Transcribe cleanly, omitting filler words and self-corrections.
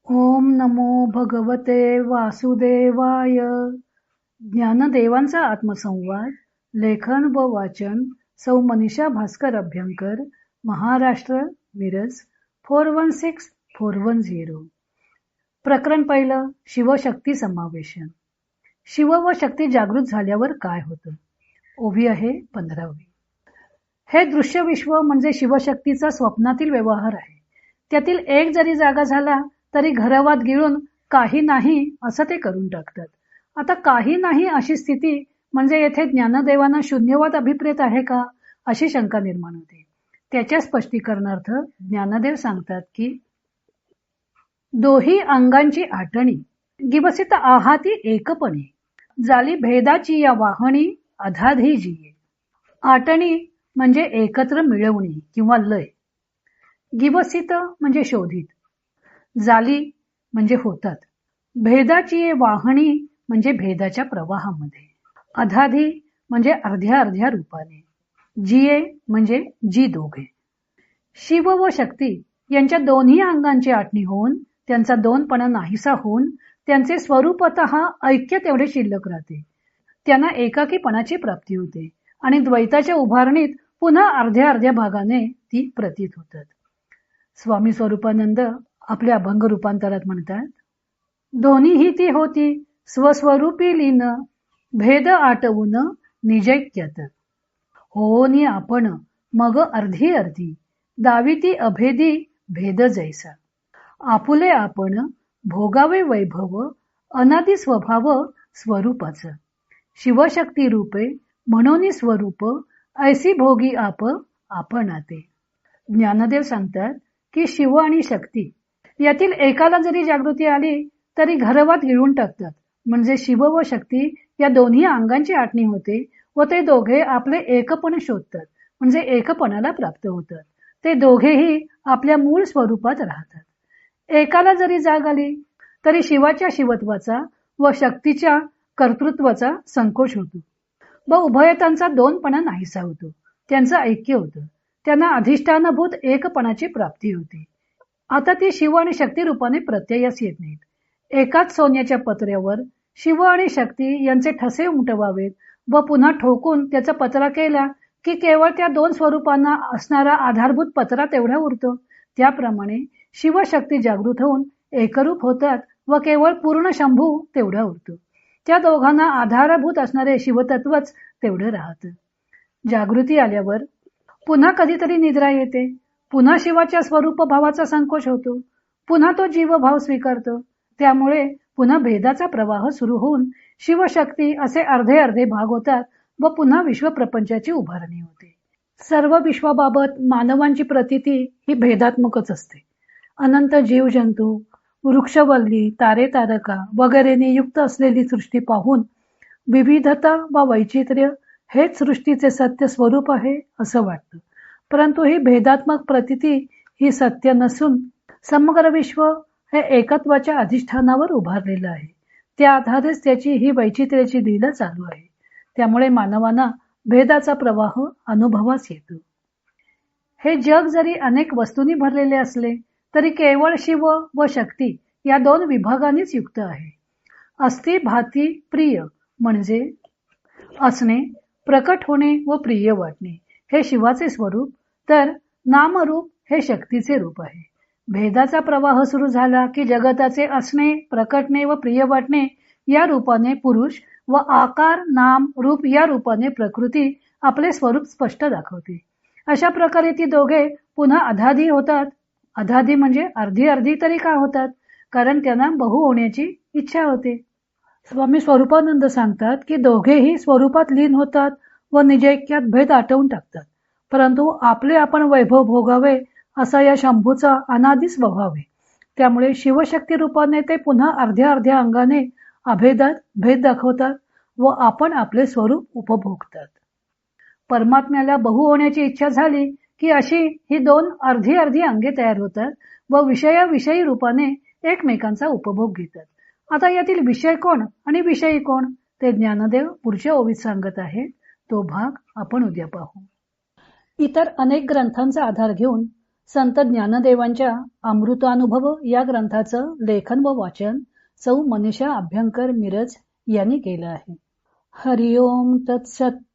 ओम नमो भगवते वासुदेवाय. ज्ञानदेवांचा आत्मसंवाद. लेखन व वाचन सौ मनीषा भास्कर अभ्यंकर, महाराष्ट्र, मिरज 416410. प्रकरण पहिलं. शिवशक्ती समावेशन. शिव व शक्ती जागृत झाल्यावर काय होतं? ओवी आहे 15वी. हे दृश्य विश्व म्हणजे शिवशक्तीचा स्वप्नातील व्यवहार आहे. त्यातील एक जरी जागा झाला तरी घरवात गिळून काही नाही असं ते करून टाकतात. आता काही नाही अशी स्थिती म्हणजे येथे ज्ञानदेवांना शून्यवाद अभिप्रेत आहे का, अशी शंका निर्माण होते. त्याच्या स्पष्टीकरणार्थ ज्ञानदेव सांगतात की दोही अंगांची आठणी गिवसित आहाती एकपणे, जाली भेदाची या वाहणी अधाधी जिये. आटणी म्हणजे एकत्र मिळवणी किंवा लय. गिवसित म्हणजे शोधित. जाली म्हणजे होतात. भेदाची वाहणी म्हणजे भेदाच्या प्रवाहामध्ये. अधाधी म्हणजे अर्ध्या अर्ध्या रूपाने. जिये म्हणजे जी दोघे. शिव व शक्ती यांच्या दोन्ही अंगांची आटणी होऊन त्यांचा दोनपणा नाहीसा होऊन त्यांचे स्वरूपतः ऐक्य तेवढे शिल्लक राहते. त्यांना एकाकीपणाची प्राप्ती होते आणि द्वैताच्या उभारणीत पुन्हा अर्ध्या अर्ध्या भागाने ती प्रतीत होतात. स्वामी स्वरूपानंद आपल्या अभंग रूपांतरात म्हणतात, दोन्हीही ती होती स्वस्वरूपी लीन, भेद आटवून निजैक्यत. होनी आपण मग अर्धी अर्धी, दाविती अभेदी भेद जैसा. आपुले आपण भोगावे वैभव, अनादि स्वभाव स्वरूपाचं. शिवशक्ती रूपे म्हणून स्वरूप, ऐसी भोगी आपण आते. ज्ञानदेव सांगतात की शिव आणि शक्ती यातील एकाला जरी जागृती आली तरी घरवात गिळून टाकतात. म्हणजे शिव व शक्ती या दोन्ही अंगांची आटणी होते व ते दोघे आपले एकपण शोधतात, म्हणजे एकपणाला प्राप्त होतात. ते दोघेही आपल्या मूळ स्वरूपात राहतात. एकाला जरी जाग आली तरी शिवाच्या शिवत्वाचा व शक्तीच्या कर्तृत्वाचा संकोच होतो व उभयतांचा दोनपणा नाहीसा होतो. त्यांचं ऐक्य होतं. त्यांना अधिष्ठानभूत एकपणाची प्राप्ती होते. आता ती शिव आणि शक्ती रूपाने प्रत्ययास येत नाहीत. एकाच सोन्याच्या पत्र्यावर शिव आणि शक्ती यांचे ठसे उमटवावेत व पुन्हा ठोकून त्याचा पत्रा केला की केवळ त्या दोन स्वरूपांना असणारा आधारभूत पत्रा तेवढा उरतो. त्याप्रमाणे शिवशक्ती जागृत होऊन एकरूप होतात व केवळ पूर्ण शंभू तेवढा उरतो. त्या दोघांना आधारभूत असणारे शिवतत्वच तेवढं राहतं. जागृती आल्यावर पुन्हा कधीतरी निद्रा येते. पुन्हा शिवाच्या स्वरूप भावाचा संकोच होतो. पुन्हा तो जीवभाव स्वीकारतो. त्यामुळे पुन्हा भेदाचा प्रवाह सुरू होऊन शिवशक्ती असे अर्धे अर्धे भाग होतात व पुन्हा विश्वप्रपंचाची उभारणी होते. सर्व विश्वाबाबत मानवांची प्रतीती ही भेदात्मकच असते. अनंत जीवजंतू, वृक्षवल्ली, तारे तारका वगैरेने युक्त असलेली सृष्टी पाहून विविधता व वैचित्र्य हेच सृष्टीचे सत्य स्वरूप आहे असं वाटतं. परंतु ही भेदात्मक प्रतीती ही सत्य नसून समग्र विश्व हे एकत्वाच्या अधिष्ठानावर उभारलेलं आहे. त्या आधारेच त्याची ही वैचित्र्याची लीला चालू आहे. त्यामुळे मानवांना भेदाचा प्रवाह अनुभवास येतो. हे जग जरी अनेक वस्तूंनी भरलेले असले तरी केवळ शिव व शक्ती या दोन विभागांनीच युक्त आहे. अस्ति भाती प्रिय म्हणजे असणे, प्रकट होणे व प्रिय वाटणे हे शिवाचे स्वरूप, तर नामरूप हे शक्तीचे रूप आहे. भेदाचा प्रवाह सुरू झाला की जगताचे असणे, प्रकटणे व प्रिय वाटणे या रूपाने पुरुष व आकार, नाम, रूप या रूपाने प्रकृती आपले स्वरूप स्पष्ट दाखवते. अशा प्रकारे ती दोघे पुन्हा अधाधी होतात. अधाधी म्हणजे अर्धी अर्धी तरी का होतात? कारण त्यांना बहु होण्याची इच्छा होते. स्वामी स्वरूपानंद सांगतात की दोघेही स्वरूपात लीन होतात व निजैक्यात भेद आटवून टाकतात. परंतु आपले आपण वैभव भोगावे असा या शंभूचा अनादी स्वभाव आहे. त्यामुळे शिवशक्ती रूपाने ते पुन्हा अर्ध्या अर्ध्या अंगाने अभेदात भेद दाखवतात व आपण आपले स्वरूप उपभोगतात. परमात्म्याला बहु होण्याची इच्छा झाली की अशी ही दोन अर्धी अर्धी अंगे तयार होतात व विषयाविषयी रूपाने एकमेकांचा उपभोग घेतात. आता यातील विषय कोण आणि विषयी कोण ते ज्ञानदेव पुढच्या ओवीत सांगत आहेत. तो भाग आपण उद्या पाहू. इतर अनेक ग्रंथांचा आधार घेऊन संत ज्ञानदेवांच्या अमृतानुभव या ग्रंथाचं लेखन व वाचन सौ मनीषा अभ्यंकर मिरज यांनी केलं आहे. हरिओम तत्सत.